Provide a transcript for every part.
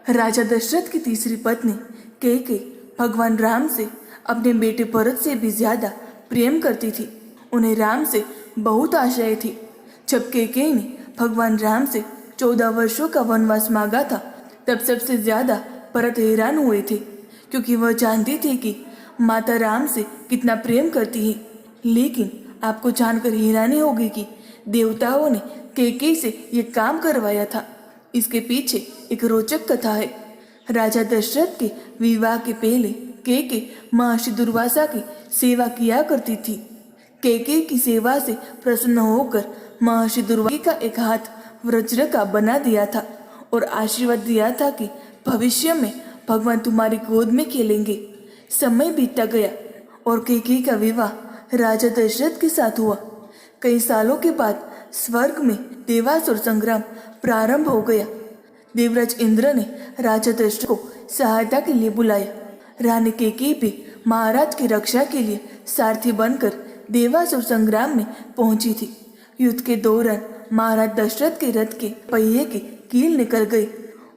राजा दशरथ की तीसरी पत्नी कैकेयी भगवान राम से अपने बेटे भरत से भी ज्यादा प्रेम करती थी। उन्हें राम से बहुत आशाएं थी। जब कैकेयी ने भगवान राम से 14 वर्षों का वनवास मांगा था, तब सबसे ज्यादा भरत हैरान हुए थे, क्योंकि वह जानती थी कि माता राम से कितना प्रेम करती है। लेकिन आपको जानकर हैरानी होगी कि देवताओं ने कैकेयी से ये काम करवाया था। इसके पीछे एक रोचक कथा है। राजा दशरथ के विवाह के पहले कैकेयी महर्षि दुर्वासा की सेवा किया करती थी। कैकेयी की सेवा से प्रसन्न होकर महर्षि दुर्वासा का एक हाथ वज्र का बना दिया था और आशीर्वाद दिया था कि भविष्य में भगवान तुम्हारी गोद में खेलेंगे। समय बीतता गया और कैकेयी का विवाह राजा दशरथ के साथ हुआ। कई सालों के बाद स्वर्ग में देवासुर संग्राम प्रारंभ हो गया। देवराज इंद्र ने राजा दशरथ को सहायता के लिए बुलाया। रानी कैकेयी भी महाराज की रक्षा के लिए सारथी बनकर देवासुर संग्राम में पहुंची थी। युद्ध के दौरान महाराज दशरथ के रथ के पहिए की कील निकल गई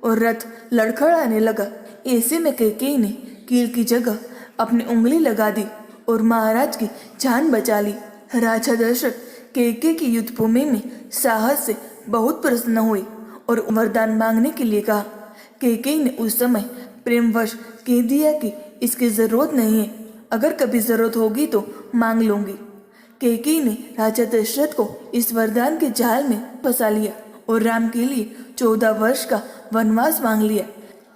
और रथ लड़खड़ाने लगा। ऐसे में कैकेयी ने कील की जगह अपनी उंगली लगा दी और महाराज की जान बचा ली। राजा दशरथ कैकेयी की युद्ध भूमि में साहस से बहुत प्रसन्न हुए और वरदान मांगने के लिए कहा। कैकेयी ने उस समय प्रेमवश कह दिया कि इसकी जरूरत नहीं है, अगर कभी जरूरत होगी तो मांग लूंगी। कैकेयी ने राजा दशरथ को इस वरदान के जाल में फंसा लिया और राम के लिए 14 वर्ष का वनवास मांग लिया।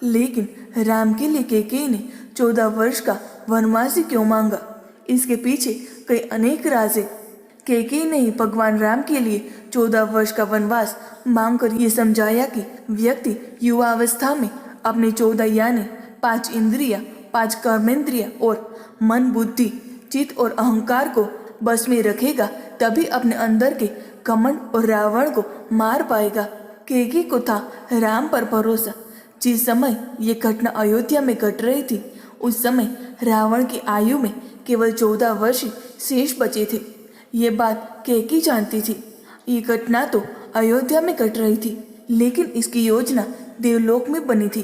लेकिन राम के लिए कैकेयी ने 14 वर्ष का वनवास ही क्यों मांगा? इसके पीछे कई अनेक राज है। कैकेयी ने ही भगवान राम के लिए 14 वर्ष का वनवास मांगकर ये समझाया कि व्यक्ति युवा अवस्था में अपने 14 यानी 5 इंद्रिया, 5 कर्मेंद्रिया और मन, बुद्धि, चित्त और अहंकार को बस में रखेगा, तभी अपने अंदर के घमंड और रावण को मार पाएगा। कैकेयी को था राम पर भरोसा। जिस समय ये घटना अयोध्या में घट रही थी, उस समय रावण की आयु में केवल 14 वर्ष शेष बचे थे। ये बात कैकेयी जानती थी। ये घटना तो अयोध्या में घट रही थी, लेकिन इसकी योजना देवलोक में बनी थी।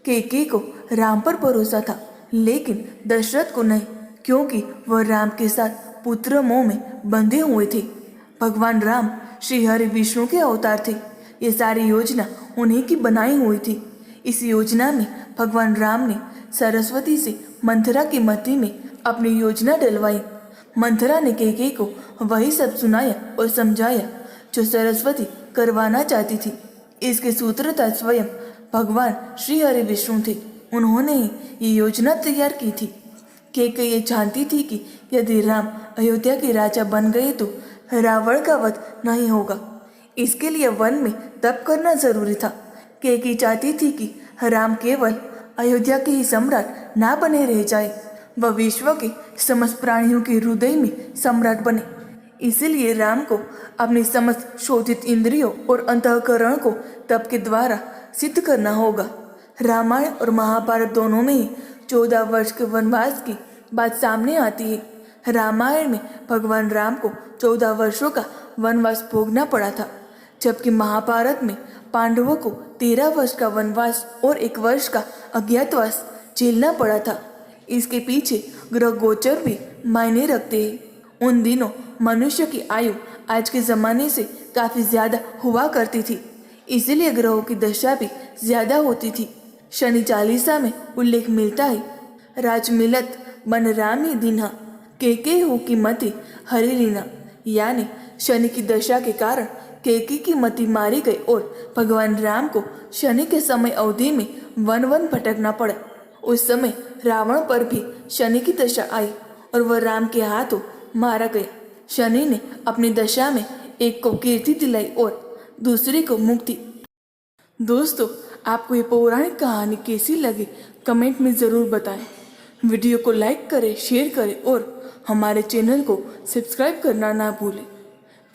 कैकेयी को राम पर भरोसा था, लेकिन दशरथ को नहीं, क्योंकि वह राम के साथ पुत्र मोह में बंधे हुए थे। भगवान राम श्री हरि विष्णु के अवतार थे। ये सारी योजना उन्हीं की बनाई हुई थी। इस योजना में भगवान राम ने सरस्वती से मंथरा की मति में अपनी योजना डलवाई। मंथरा ने कैकेयी को वही सब सुनाया और समझाया जो सरस्वती करवाना चाहती थी। इसके सूत्रधार स्वयं भगवान श्री हरि विष्णु थे। उन्होंने ही ये योजना तैयार की थी। कैकेयी ये जानती थी कि यदि राम अयोध्या के राजा बन गए तो रावण का वध नहीं होगा। इसके लिए वन में तप करना जरूरी था। कैकेयी चाहती थी कि राम केवल अयोध्या के ही सम्राट ना बने रह जाए, वह विश्व के समस्त प्राणियों के हृदय में सम्राट बने। इसीलिए राम को अपने समस्त शोधित इंद्रियों और अंतःकरण को तप के द्वारा सिद्ध करना होगा। रामायण और महाभारत दोनों में ही 14 वर्ष के वनवास की बात सामने आती है। रामायण में भगवान राम को 14 वर्षों का वनवास भोगना पड़ा था, जबकि महाभारत में पांडवों को 13 वर्ष का वनवास और 1 वर्ष का अज्ञातवास झेलना पड़ा था। इसके पीछे ग्रह गोचर भी मायने रखते हैं। उन दिनों मनुष्य की आयु आज के जमाने से काफी ज्यादा हुआ करती थी, इसलिए ग्रहों की दशा भी ज्यादा होती थी। शनि चालीसा में उल्लेख मिलता है, राज मिलत बन राम ही दीन्हा, कैकेयी हो की मति हरि लीना। यानी शनि की दशा के कारण कैकेयी की मति मारी गई और भगवान राम को शनि के समय अवधि में वन वन भटकना पड़ा। उस समय रावण पर भी शनि की दशा आई और वह राम के हाथों मारा गया। शनि ने अपनी दशा में एक को कीर्ति दिलाई और दूसरे को मुक्ति। दोस्तों, आपको ये पौराणिक कहानी कैसी लगी कमेंट में ज़रूर बताएं। वीडियो को लाइक करें, शेयर करें और हमारे चैनल को सब्सक्राइब करना ना भूलें।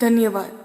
धन्यवाद।